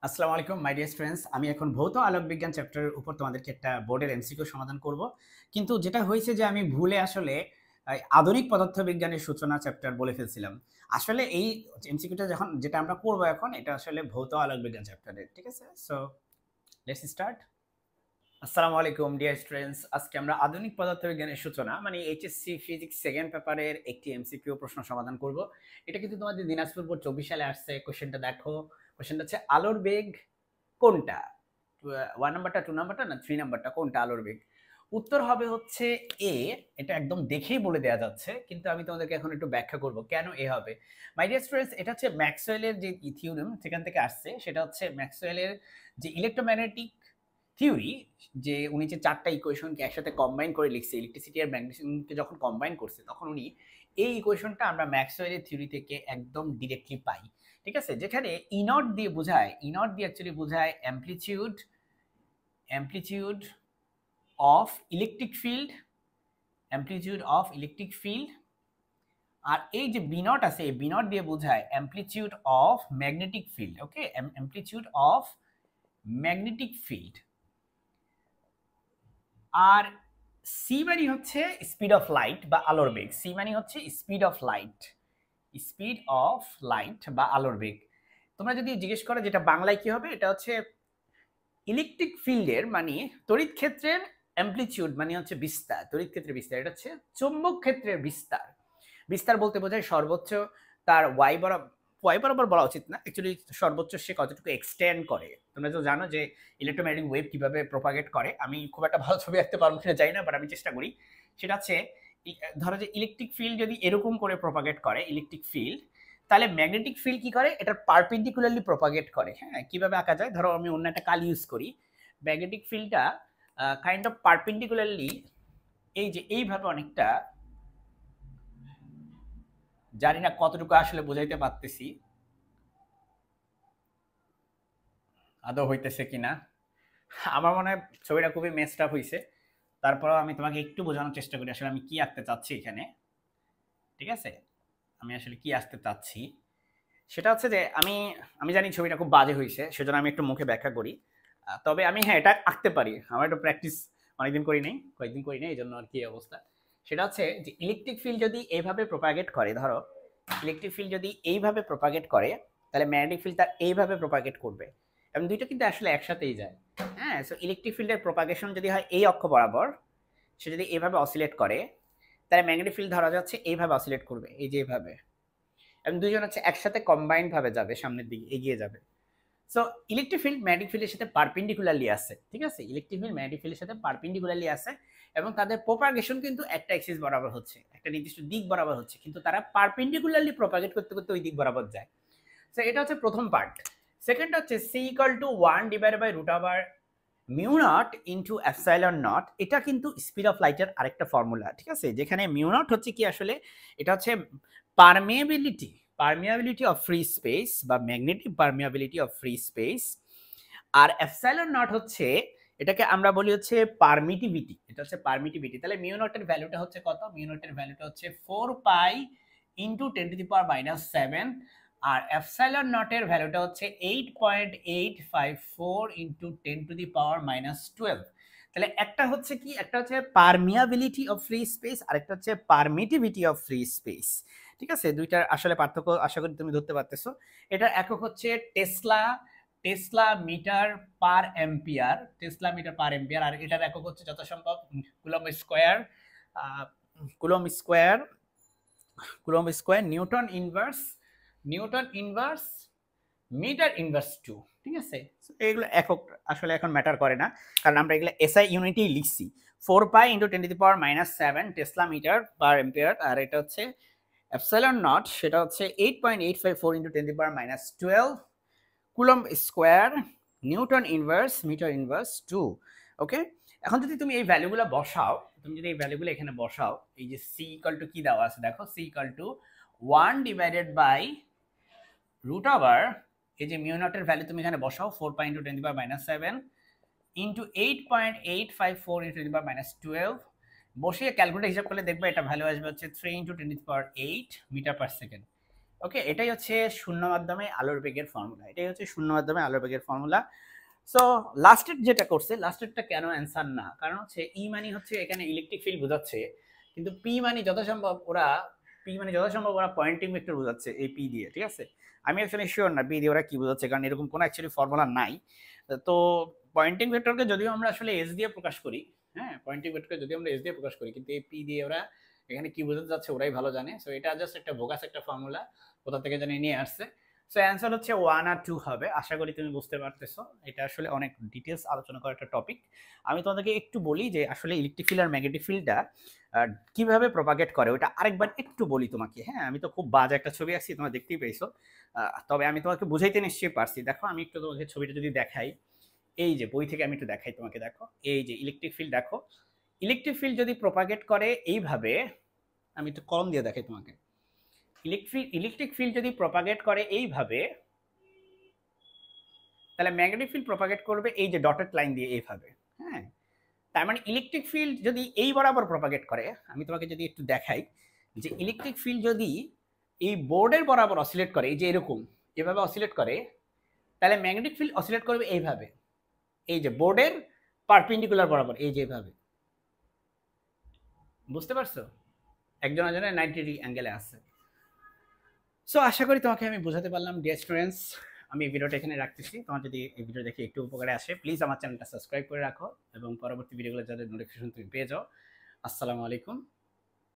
আসসালামু আলাইকুম my dear students. আমি এখন ভৌত আলোক বিজ্ঞান চ্যাপ্টারের উপর তোমাদেরকে একটা বোর্ডের এমসিকিউ সমাধান করব। কিন্তু যেটা হয়েছে যে আমি ভুলে আসলে আধুনিক পদার্থবিজ্ঞানের সূচনা চ্যাপ্টার বলে ফেলছিলাম। আসলে এই এমসিকিউটা যেটা আমরা করব এখন এটা আসলে ভৌত আলোক বিজ্ঞান চ্যাপ্টারের। ঠিক আছে? So let's start. আসসালামু আলাইকুম ডিয়ার স্টুডেন্টস। আজকে আমরা আধুনিক পদার্থবিজ্ঞানের সূচনা মানে এইচএসসি ফিজিক্স সেকেন্ড পেপারের একটি এমসিকিউ প্রশ্ন সমাধান করব। এটা কিন্তু তোমাদের দিনাজপুর বোর্ড 24 সালে আসছে। কোশ্চেনটা দেখো। কোশ্চেনটা হচ্ছে আলোর বেগ কোনটা? 1 নাম্বারটা, 2 নাম্বারটা না 3 নাম্বারটা কোনটা আলোর বেগ? উত্তর হবে হচ্ছে এ। এটা একদম দেখেই বলে দেয়া যাচ্ছে, কিন্তু আমি তোমাদেরকে এখন একটু ব্যাখ্যা করব কেন এ হবে। মাই ডিয়ার স্টুডেন্টস, এটা হচ্ছে ম্যাক্সওয়েলের যে থিওরেম সেখান থেকে আসছে। সেটা হচ্ছে ম্যাক্সওয়েলের যে ইলেকট্রোম্যাগনেটিক থিওরি, যে উনি যে চারটা ইকুয়েশনকে একসাথে কম্বাইন করে লিখছে, ইলেকট্রিসিটি আর ম্যাগনেটিজমকে যখন কম্বাইন করছে তখন উনি এই ইকুয়েশনটা আমরা ম্যাক্সওয়েলের থিওরি থেকে একদম ডিরেক্টলি পাই। ঠিক আছে? যেখানে ই নট দিয়ে বোঝায়, ই নট দিয়ে অ্যাকচুয়ালি বোঝায় amplitude of electric field, amplitude of electric field. আর এই যে বি নট আছে, এই বি নট দিয়ে বোঝায় amplitude of magnetic field. Okay, amplitude of magnetic field. আর সি মানে হচ্ছে স্পিড অফ লাইট বা আলোর বেগ। সি মানে হচ্ছে speed of light, speed of light বা আলোর বেগ। তোমরা যদি জিজ্ঞেস করো যেটা বাংলায় কি হবে, এটা হচ্ছে ইলেকট্রিক ফিল্ডের মানে তড়িৎ ক্ষেত্রের অ্যামপ্লিটিউড মানে হচ্ছে বিস্তার, তড়িৎ ক্ষেত্রের বিস্তার। এটা হচ্ছে চৌম্বক ক্ষেত্রের বিস্তার। বিস্তার বলতে বোঝায় সর্বোচ্চ তার ওয়াই বরাবর বলা উচিত না, অ্যাকচুয়ালি সর্বোচ্চ সে কতটুকু এক্সটেন্ড করে। তোমরা তো জানো যে ইলেকট্রোম্যাগনেটিক ওয়েভ কিভাবে প্রপাগেট করে। আমি খুব একটা ভালো ছবি আঁকতে পারবো কিনা জানি না, বাট আমি চেষ্টা করি। সেটা হচ্ছে ধরো যে ইলেকট্রিক ফিল্ড যদি এরকম করে প্রপাগেট করে ইলেকট্রিক ফিল্ড, তাহলে ম্যাগনেটিক ফিল্ড কি করে, এটা পারপেন্ডিকুলারলি প্রপাগেট করে। হ্যাঁ, কিভাবে আঁকা যায়, ধরো আমি অন্য একটা কাল ইউজ করি। ম্যাগনেটিক ফিল্ডটা কাইন্ড অফ পারপেন্ডিকুলারলি এই যে এইভাবে অনেকটা, জানি না কতটুকু আসলে বোঝাইতে পারতেছি, আদৌ হইতেছে কিনা। আমার মনে হয় ছবিটা খুবই মেসড আপ হইছে। তারপরেও আমি তোমাকে একটু বোঝানোর চেষ্টা করি আসলে আমি কি আঁকতে চাচ্ছি এখানে। ঠিক আছে? আমি আসলে কি আসতে চাচ্ছি সেটা হচ্ছে যে আমি আমি জানি ছবিটা খুব বাজে হয়েছে, সেজন্য আমি একটু মুখে ব্যাখ্যা করি। তবে আমি, হ্যাঁ, এটা আঁকতে পারি। আমার একটু প্র্যাকটিস অনেকদিন করি নাই, কয়েকদিন করি নাই, এই জন্য আর কি অবস্থা। সেটা হচ্ছে যে ইলেকট্রিক ফিল্ড যদি এইভাবে প্রোপাগেট করে, ধরো ইলেকট্রিক ফিল্ড যদি এইভাবে প্রোপাগেট করে, তাহলে ম্যাগনেটিক ফিল্ড তার এইভাবে প্রোপাগেট করবে, এবং দুইটা কিন্তু আসলে একসাথেই যায়। হ্যাঁ, সো ইলেকট্রিক ফিল্ডের প্রোপাগেশন যদি হয় এই অক্ষ বরাবর, সে যদি এইভাবে অসিলেট করে, তাহলে ম্যাগনেটিক ফিল্ড ধরা যাচ্ছে এইভাবে অসিলেট করবে, এই যে এইভাবে, এবং দুইজন হচ্ছে একসাথে কম্বাইন্ড ভাবে যাবে, সামনের দিকে এগিয়ে যাবে। সো ইলেকট্রিক ফিল্ড ম্যাগনেটিক ফিল্ডের সাথে পারপেন্ডিকুলারলি আছে। ঠিক আছে? ইলেকট্রিক ফিল্ড ম্যাগনেটিক ফিল্ডের সাথে পারপেন্ডিকুলারলি আছে, এবং তাদের প্রপাগেশন কিন্তু একটা অ্যাক্সিস বরাবর হচ্ছে, একটা নির্দিষ্ট দিক বরাবর হচ্ছে, কিন্তু তারা পারপেন্ডিকুলারলি প্রপাগেট করতে করতে ওই দিক বরাবর যায়। সো এটা হচ্ছে প্রথম পার্ট। সেকেন্ড হচ্ছে C equal to 1 divided by root over mu naught into epsilon naught. এটা কিন্তু স্পিড অফ লাইটের আরেকটা ফর্মুলা। ঠিক আছে? যেখানে মিউ নট হচ্ছে কি আসলে, এটা হচ্ছে permeability, permeability of free space বা magnetic permeability of free space. আর এপসাইলন নট হচ্ছে, এটাকে আমরা বলি হচ্ছে পারমিটিভিটি। এটা হচ্ছে পারমিটিভিটি। তাহলে মিউ নটের ভ্যালুটা হচ্ছে কত? মিউ নটের ভ্যালুটা হচ্ছে 4 pi into 10 to the power -7, আর এপসাইলন নটের ভ্যালুটা হচ্ছে 8.854 ইনটু 10 টু দি পাওয়ার -12। তাহলে একটা হচ্ছে কি, একটা হচ্ছে পারমিয়াবিলিটি অফ ফ্রি স্পেস, আর একটা হচ্ছে পারমিটিভিটি অফ ফ্রি স্পেস। ঠিক আছে? দুইটার আসলে পার্থক্য আশা করি তুমি ধরতে পারতেছো। এটার একক হচ্ছে tesla, tesla metre per ampere, tesla metre per ampere. আর এটার একক হচ্ছে যত সম্ভব coulomb square, coulomb square, coulomb square newton inverse, newton inverse metre inverse 2। ঠিক আছে? এগুলো একক আসলে এখন ম্যাটার করে না, কারণ আমরা এগুলো এসআই ইউনিটেই লিখছি। 4 pi into 10 to the power -7 tesla metre per ampere, আর এটা হচ্ছে এপসাইলন নট, সেটা হচ্ছে 8.854 into 10 to the power -12 coulomb square newton inverse metre inverse 2। Okay, এখন যদি তুমি এই ভ্যালুগুলো বসাও, তুমি যদি এই ভ্যালুগুলো এখানে বসাও, এই যে সি ইকুয়াল টু কি দেওয়া আছে দেখো, C equal to 1 divided by root over, এই যে মিউ নটের ভ্যালু তুমি এখানে বসাও 4 pi into 10 to the power -7 into 8.854 into 10 to the power -12, বসিয়ে ক্যালকুলেটর হিসাব করলে দেখবে এটা ভ্যালু আসবে হচ্ছে 3 into 10 to the power 8 metre per second. Okay, এটাই হচ্ছে শূন্য মাধ্যমে আলোর বেগের ফর্মুলা, এটাই হচ্ছে শূন্য মাধ্যমে আলোর বেগের ফর্মুলা। সো লাস্টের যেটা করছে, লাস্টেরটা কেন অ্যান্সার না, কারণ হচ্ছে ই মানে হচ্ছে এখানে ইলেকট্রিক ফিল্ড বোঝাচ্ছে, কিন্তু পি মানে যথাসম্ভব ওরা পয়েন্টিং ভেক্টর বোঝাচ্ছে এই পি দিয়ে, ঠিক আছে। আমি অ্যাকচুয়ালি শিওর না পি দিয়ে ওরা কি বোঝাচ্ছে, কারণ এরকম কোনো অ্যাকচুয়ালি ফর্মুলা নাই। তো পয়েন্টিং ভেক্টরকে যদিও আমরা আসলে এস দিয়ে প্রকাশ করি, হ্যাঁ, পয়েন্টিং ভেক্টরকে যদি আমরা এস দিয়ে প্রকাশ করি, কিন্তু এই পি দিয়ে ওরা এখানে কি বোঝাতে যাচ্ছে ওরাই ভালো জানে। সো এটা জাস্ট একটা বোগাস একটা ফর্মুলা, কোথা থেকে জানি নিয়ে আসছে। সো অ্যান্সার হচ্ছে 1 আর 2 হবে। আশা করি তুমি বুঝতে পারতেছো, এটা আসলে অনেক ডিটেলস আলোচনা করার একটা টপিক। আমি তোমাদেরকে একটু বলি যে আসলে ইলেকট্রিক ফিল্ড আর ম্যাগনেটিক ফিল্ডটা কিভাবে প্রপাগেট করে, ওটা আরেকবার একটু বলি তোমাকে। হ্যাঁ, আমি তো খুব বাজে একটা ছবি আঁকছি, তোমরা দেখতেই পেয়েছো, তবে আমি তোমাকে বুঝাইতে নিশ্চয়ই পারছি। দেখো আমি একটু তোমাকে ছবিটা যদি দেখাই, এই যে বই থেকে আমি একটু দেখাই তোমাকে, দেখো এই যে ইলেকট্রিক ফিল্ড, দেখো ইলেকট্রিক ফিল্ড যদি প্রপাগেট করে এইভাবে, আমি একটু কলম দিয়ে দেখাই তোমাকে, ইলেকট্রিক ফিল্ড যদি প্রপাগেট করে এইভাবে, তাহলে ম্যাগনেটিক ফিল্ড প্রপাগেট করবে এই যে ডটেড লাইন দিয়ে এইভাবে। হ্যাঁ, তার মানে ইলেকট্রিক ফিল্ড যদি এই বরাবর প্রপাগেট করে, আমি তোমাকে যদি একটু দেখাই যে ইলেকট্রিক ফিল্ড যদি এই বোর্ডের বরাবর অসিলেট করে, এই যে এরকম এভাবে অসিলেট করে, তাহলে ম্যাগনেটিক ফিল্ড অসিলেট করবে এইভাবে, এই যে বোর্ডের পারপেন্ডিকুলার বরাবর, এই যে এইভাবে। বুঝতে পারছো? একজন একজনের 90 ডিগ্রি অ্যাঙ্গেলে আছে। সো আশা করি তোমাকে আমি বোঝাতে পারলাম ডিয়ার স্টুডেন্টস। আমি ভিডিওটা এখানে রাখতেছি। তোমার যদি এই ভিডিও দেখে একটু উপকারে আসে, প্লিজ আমার চ্যানেলটা সাবস্ক্রাইব করে রাখো এবং পরবর্তী ভিডিওগুলো যাতে নোটিফিকেশন তুমি পেয়ে যাও। আসসালামু আলাইকুম।